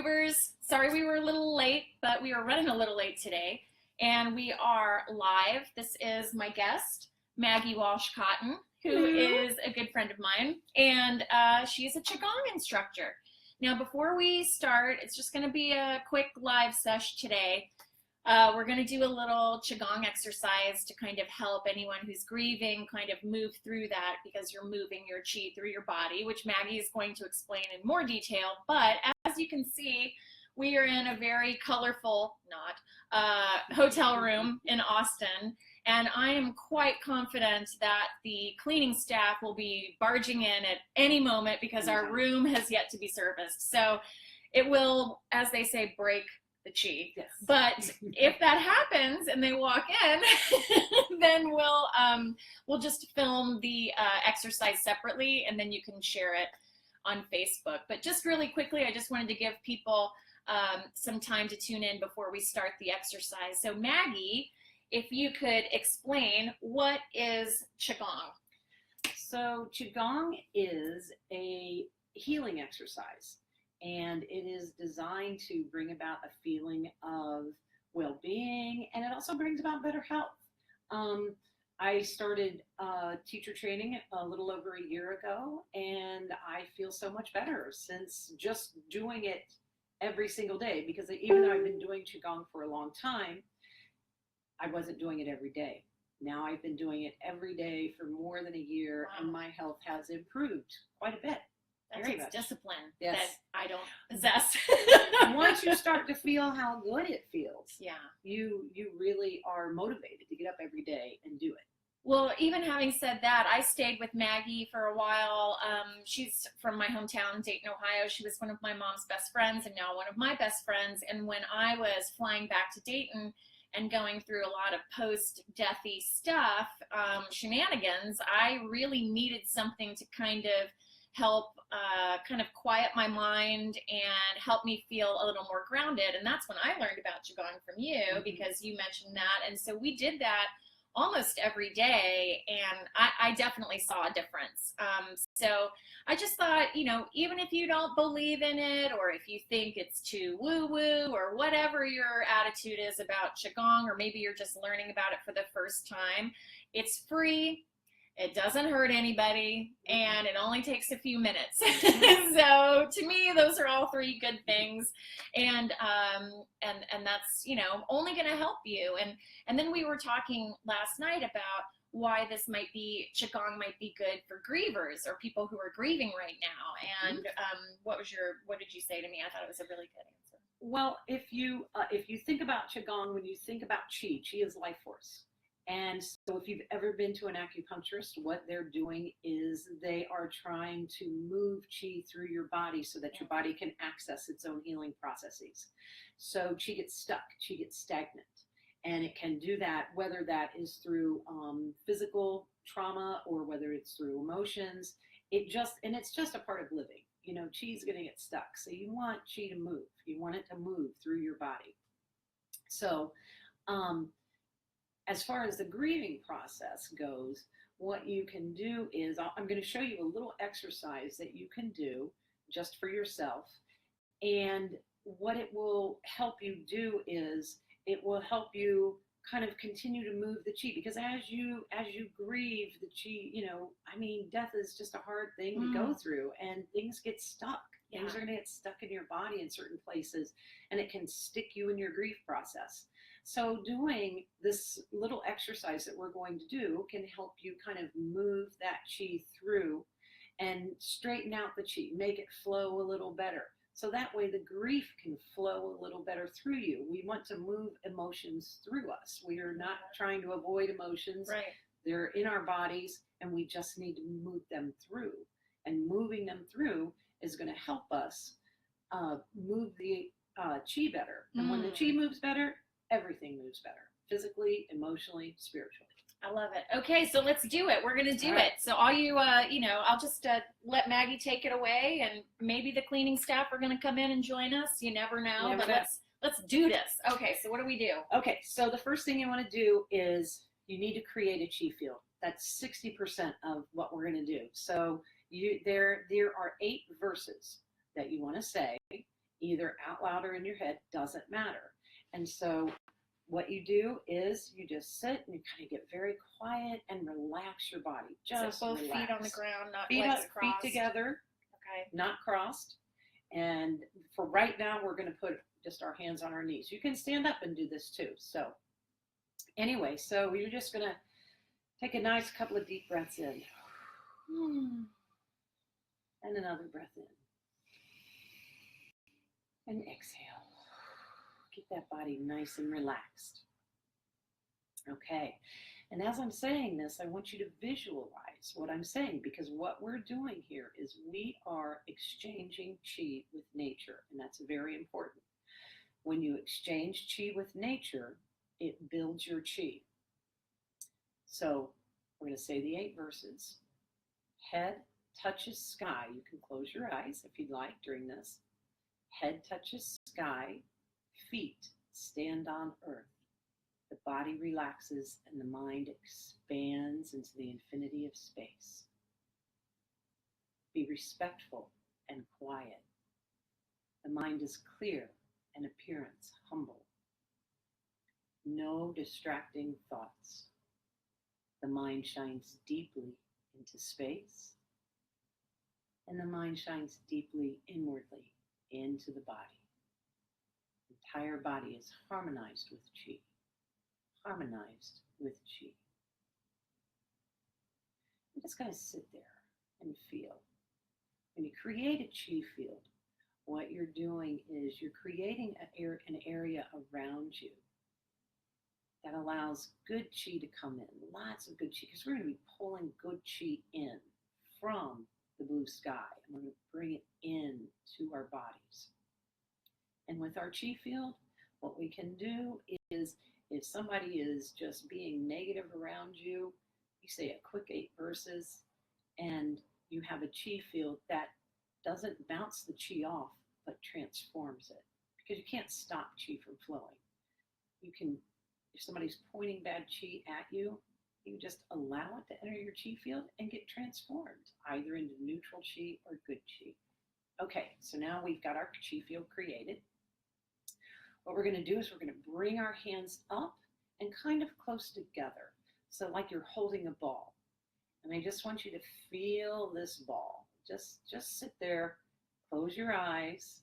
Groovers. Sorry we were a little late, but we are running a little late today. And we are live. This is my guest, Maggie Walsh-Cotton, who is a good friend of mine. And she's a Qigong instructor. Now, before we start, it's just going to be a quick live sesh today. We're going to do a little Qigong exercise to kind of help anyone who's grieving kind of move through that, because you're moving your Qi through your body, which Maggie is going to explain in more detail. But as you can see, we are in a very colorful, hotel room in Austin, and I am quite confident that the cleaning staff will be barging in at any moment because our room has yet to be serviced. So it will, as they say, break the Qi. Yes. But if that happens and they walk in, then we'll just film the exercise separately, and then you can share it on Facebook. But just really quickly, I just wanted to give people some time to tune in before we start the exercise. So Maggie, if you could explain, what is Qigong? So Qigong is a healing exercise, and it is designed to bring about a feeling of well-being, and it also brings about better health. I started teacher training a little over a year ago, and I feel so much better since just doing it every single day, because even though I've been doing Qigong for a long time, I wasn't doing it every day. Now I've been doing it every day for more than a year. Wow. And my health has improved quite a bit. That takes discipline. Yes. That I don't possess. Once you start to feel how good it feels, yeah, you really are motivated to get up every day and do it. Well, even having said that, I stayed with Maggie for a while. She's from my hometown, Dayton, Ohio. She was one of my mom's best friends and now one of my best friends. And when I was flying back to Dayton and going through a lot of post-deathy stuff, shenanigans, I really needed something to kind of help kind of quiet my mind and help me feel a little more grounded. And that's when I learned about Qigong from you, because you mentioned that. And so we did that almost every day, and I definitely saw a difference. So I just thought, even if you don't believe in it, or if you think it's too woo-woo, or whatever your attitude is about Qigong, or maybe you're just learning about it for the first time, it's free. It doesn't hurt anybody, and it only takes a few minutes. So to me, those are all three good things, and that's only going to help you. And then we were talking last night about why Qigong might be good for grievers, or people who are grieving right now. And what did you say to me? I thought it was a really good answer. Well, if you think about Qigong, when you think about Qi is life force. And so if you've ever been to an acupuncturist, what they're doing is they are trying to move Qi through your body so that your body can access its own healing processes. So Qi gets stuck, Qi gets stagnant. And it can do that, whether that is through physical trauma or whether it's through emotions. It's just a part of living. Qi is going to get stuck. So you want Qi to move. You want it to move through your body. So, as far as the grieving process goes, what you can do is, I'm going to show you a little exercise that you can do just for yourself. And what it will help you do is, it will help you kind of continue to move the Qi, because as you grieve the Qi, death is just a hard thing to go through, and things get stuck. Yeah. Things are going to get stuck in your body in certain places, and it can stick you in your grief process. So doing this little exercise that we're going to do can help you kind of move that Qi through and straighten out the Qi, make it flow a little better. So that way the grief can flow a little better through you. We want to move emotions through us. We are not trying to avoid emotions. Right. They're in our bodies, and we just need to move them through. And moving them through is going to help us move the Qi better. And when the Qi moves better, everything moves better, physically, emotionally, spiritually. I love it. Okay, so let's do it. We're going to do it. So all you, I'll just let Maggie take it away, and maybe the cleaning staff are going to come in and join us. You never know, but let's do this. Okay, so what do we do? Okay, so the first thing you want to do is you need to create a Qi field. That's 60% of what we're going to do. So there are 8 verses that you want to say, either out loud or in your head, doesn't matter. And so what you do is you just sit and you kind of get very quiet and relax your body. Just so both relax. feet on the ground, not feet legs up, crossed. feet together, Okay. not crossed. And for right now, we're going to put just our hands on our knees. You can stand up and do this too. So anyway, so you're just going to take a nice couple of deep breaths in. And another breath in. And exhale. Keep that body nice and relaxed. Okay. And as I'm saying this, I want you to visualize what I'm saying, because what we're doing here is we are exchanging qi with nature, and that's very important. When you exchange qi with nature, it builds your qi. So we're going to say the 8 verses. Head touches sky. You can close your eyes if you'd like during this. Head touches sky. Feet stand on earth. The body relaxes and the mind expands into the infinity of space. Be respectful and quiet. The mind is clear and appearance humble. No distracting thoughts. The mind shines deeply into space, and the mind shines deeply inwardly into the body. The entire body is harmonized with qi. Harmonized with qi. I'm just going to sit there and feel. When you create a qi field, what you're doing is you're creating an area around you that allows good qi to come in, lots of good qi, because we're going to be pulling good qi in from the blue sky, and we're going to bring it in to our bodies. And with our qi field, what we can do is, if somebody is just being negative around you, you say a quick 8 verses, and you have a qi field that doesn't bounce the qi off, but transforms it. Because you can't stop qi from flowing. You can, if somebody's pointing bad qi at you, you just allow it to enter your qi field and get transformed, either into neutral qi or good qi. Okay, so now we've got our qi field created. What we're going to do is we're going to bring our hands up and kind of close together. So like you're holding a ball. And I just want you to feel this ball. Just sit there, close your eyes,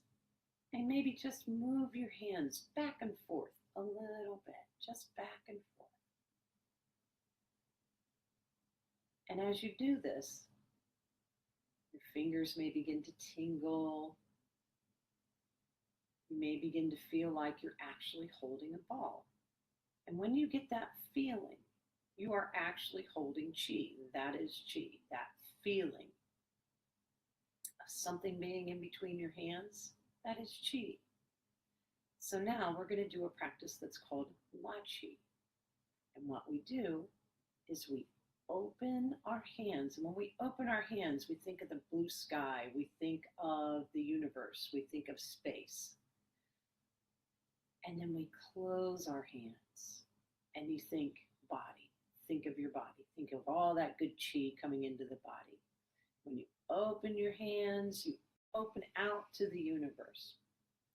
and maybe just move your hands back and forth a little bit, just back and forth. And as you do this, your fingers may begin to tingle. You may begin to feel like you're actually holding a ball. And when you get that feeling, you are actually holding qi. That is qi, that feeling of something being in between your hands, that is qi. So now we're going to do a practice that's called Wa Qi. And what we do is we open our hands. And when we open our hands, we think of the blue sky, we think of the universe, we think of space. And then we close our hands and you think body. Think of your body. Think of all that good qi coming into the body. When you open your hands, you open out to the universe.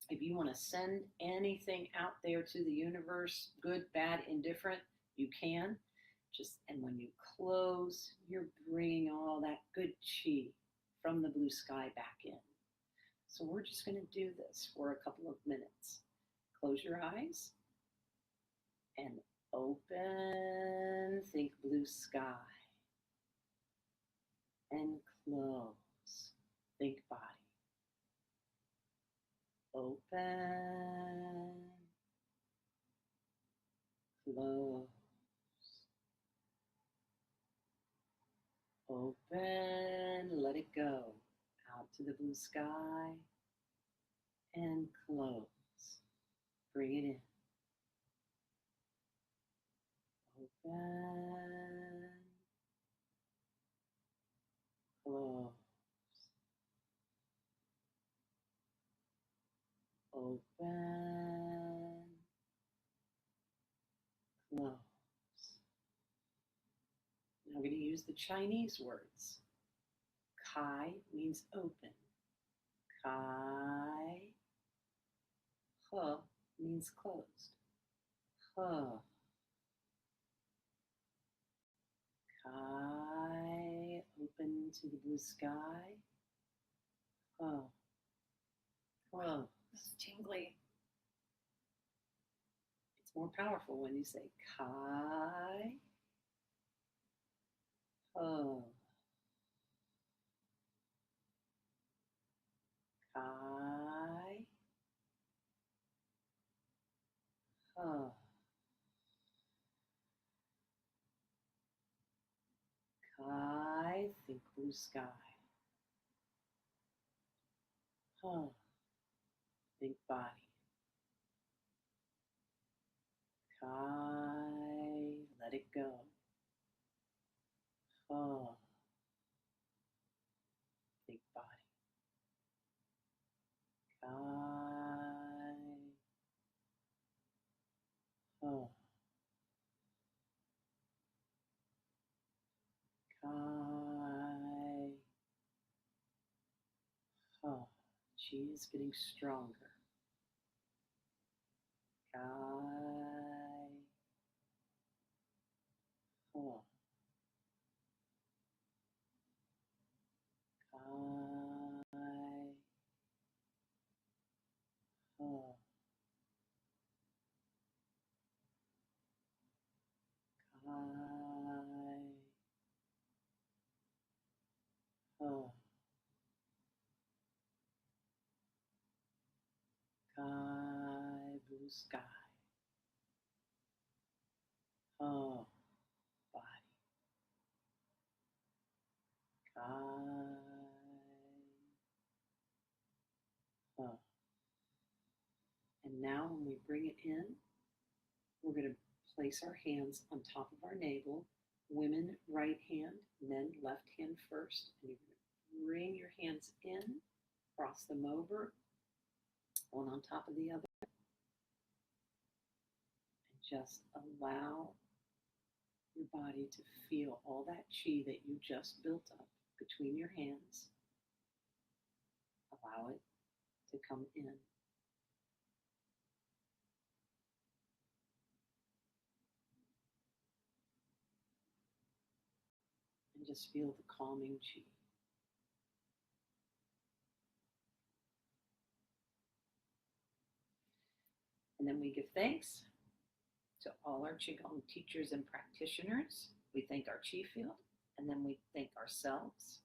If you want to send anything out there to the universe, good, bad, indifferent, you can. And when you close, you're bringing all that good qi from the blue sky back in. So we're just going to do this for a couple of minutes. Close your eyes and open. Think blue sky. And close. Think body. Open. Close. Open. Let it go. Out to the blue sky. And close. Bring it in. Open. Close. Open. Close. Now I'm going to use the Chinese words. Kai means open. Kai. He means closed. He. Kai, open to the blue sky. He. Close. It's tingly. It's more powerful when you say Kai. He. Kai. He. Kai, think blue sky. He. Think body. Kai, let it go. He. Think body. Kai. He. Kai. He. Qi is getting stronger. Kai. He. Kai. He. Kai. He. Kai, blue sky. He. Body. Kai. He. And now when we bring it in, we're going to place our hands on top of our navel. Women, right hand, men, left hand first. And you're going to bring your hands in, cross them over, one on top of the other. And just allow your body to feel all that qi that you just built up between your hands. Allow it to come in. And just feel the calming qi. And then we give thanks to all our QiGong teachers and practitioners. We thank our qi field, and then we thank ourselves.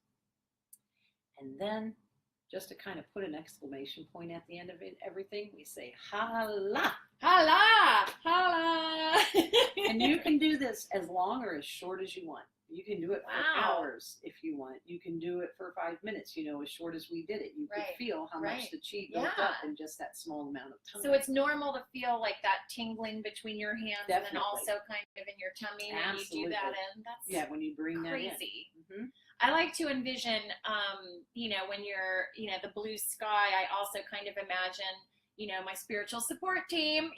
And then, just to kind of put an exclamation point at the end of it, everything, we say, Hala! Hala! Hala! And you can do this as long or as short as you want. You can do it for hours if you want. You can do it for 5 minutes, as short as we did it. You could feel how much the qi built up in just that small amount of time. So it's normal to feel like that tingling between your hands. Definitely. And then also kind of in your tummy when you do that in. That's when you bring crazy. That in. Mm-hmm. I like to envision, when you're, the blue sky, I also kind of imagine, my spiritual support team,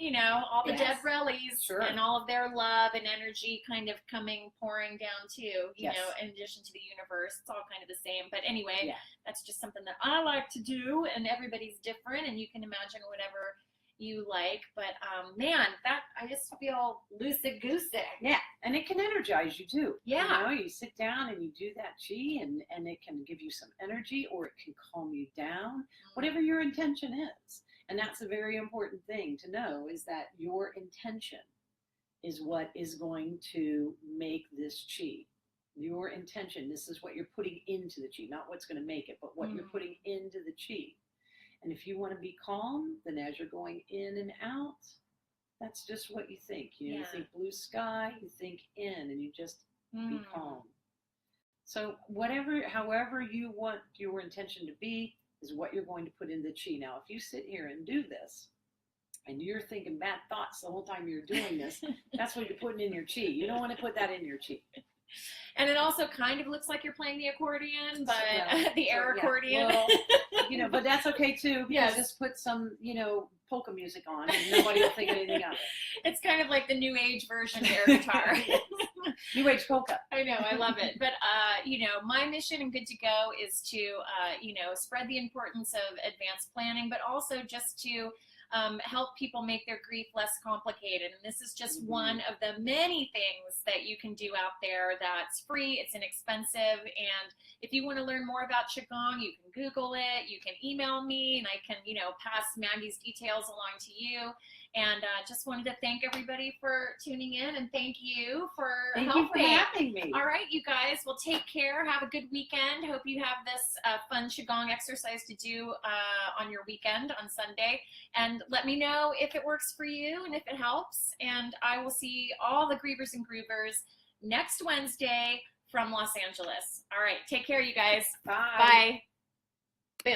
all the dead rellies and all of their love and energy kind of pouring down too, you know, in addition to the universe. It's all kind of the same. But anyway, that's just something that I like to do, and everybody's different, and you can imagine whatever you like. But man, that I just feel loosey-goosey. Yeah, and it can energize you too. Yeah. You sit down and you do that qi, and it can give you some energy, or it can calm you down, whatever your intention is. And that's a very important thing to know, is that your intention is what is going to make this qi. Your intention, this is what you're putting into the qi, not what's going to make it, but what you're putting into the qi. And if you want to be calm, then as you're going in and out, that's just what you think. You think blue sky, you think in, and you just be calm. So however you want your intention to be, is what you're going to put in the qi. Now, if you sit here and do this, and you're thinking bad thoughts the whole time you're doing this, that's what you're putting in your qi. You don't want to put that in your qi. And it also kind of looks like you're playing the accordion, but the air accordion. Well, but that's okay too, because just put some, polka music on, and nobody will think anything of it. It's kind of like the new age version of air guitar. New age polka. I know, I love it. But, my mission and Good to Go is to, spread the importance of advanced planning, but also just to help people make their grief less complicated. And this is just one of the many things that you can do out there that's free, it's inexpensive. And if you want to learn more about QiGong, you can Google it, you can email me, and I can, you know, pass Maggie's details along to you. And just wanted to thank everybody for tuning in, and thank you for helping. Thank you for having me. All right, you guys, well, take care. Have a good weekend. Hope you have this fun QiGong exercise to do on your weekend on Sunday. And let me know if it works for you and if it helps. And I will see all the Grievers and Groovers next Wednesday from Los Angeles. All right, take care, you guys. Bye. Bye.